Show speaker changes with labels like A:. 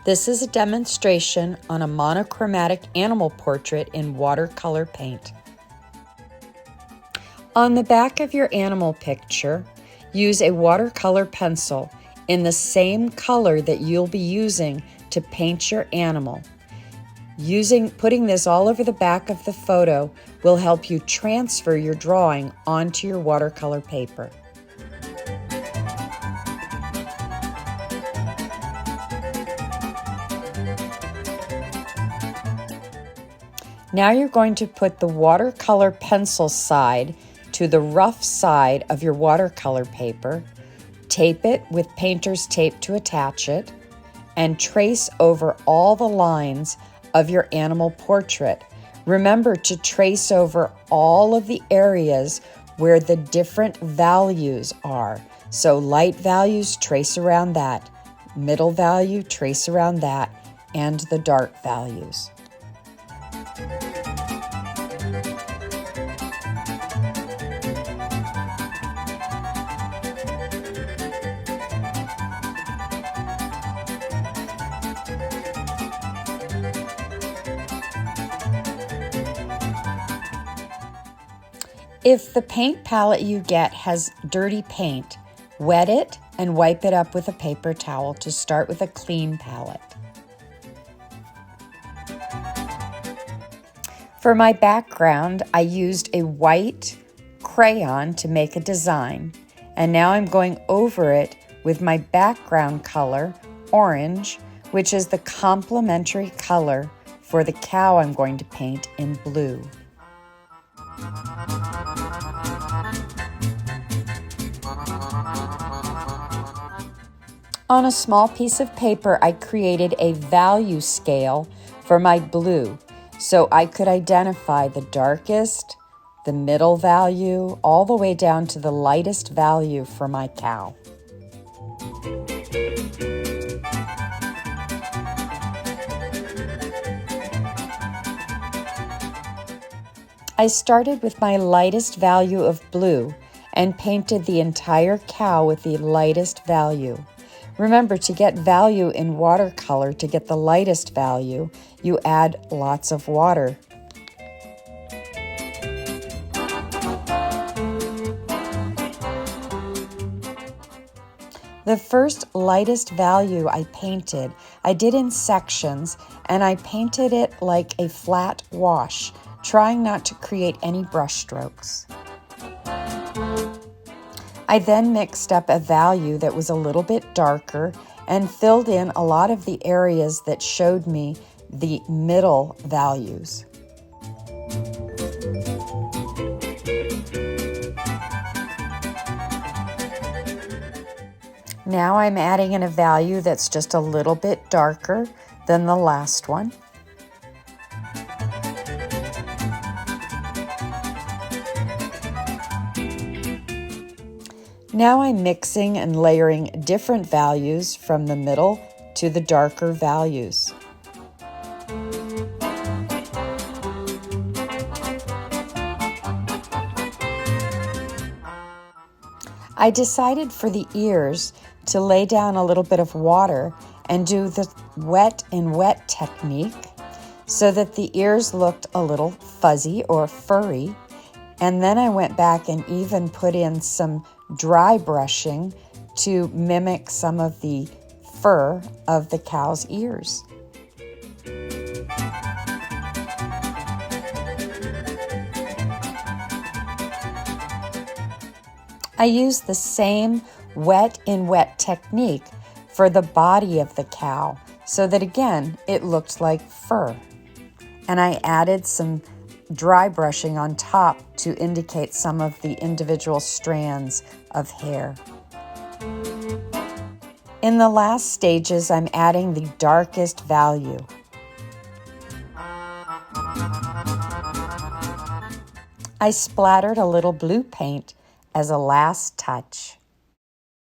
A: This is a demonstration on a monochromatic animal portrait in watercolor paint. On the back of your animal picture, use a watercolor pencil in the same color that you'll be using to paint your animal. Putting this all over the back of the photo will help you transfer your drawing onto your watercolor paper. Now you're going to put the watercolor pencil side to the rough side of your watercolor paper, tape it with painter's tape to attach it, and trace over all the lines of your animal portrait. Remember to trace over all of the areas where the different values are. So light values, trace around that. Middle value, trace around that. And the dark values. If the paint palette you get has dirty paint, wet it and wipe it up with a paper towel to start with a clean palette. For my background, I used a white crayon to make a design, and now I'm going over it with my background color, orange, which is the complementary color for the cow I'm going to paint in blue. On a small piece of paper, I created a value scale for my blue so I could identify the darkest, the middle value, all the way down to the lightest value for my cow. I started with my lightest value of blue and painted the entire cow with the lightest value. Remember, to get value in watercolor, to get the lightest value, you add lots of water. The first lightest value I painted, I did in sections, and I painted it like a flat wash, trying not to create any brush strokes. I then mixed up a value that was a little bit darker and filled in a lot of the areas that showed me the middle values. Now I'm adding in a value that's just a little bit darker than the last one. Now I'm mixing and layering different values from the middle to the darker values. I decided for the ears to lay down a little bit of water and do the wet and wet technique so that the ears looked a little fuzzy or furry. And then I went back and even put in some dry brushing to mimic some of the fur of the cow's ears. I used the same wet in wet technique for the body of the cow so that again it looked like fur. And I added some dry brushing on top to indicate some of the individual strands of hair. In the last stages, I'm adding the darkest value. I splattered a little blue paint as a last touch.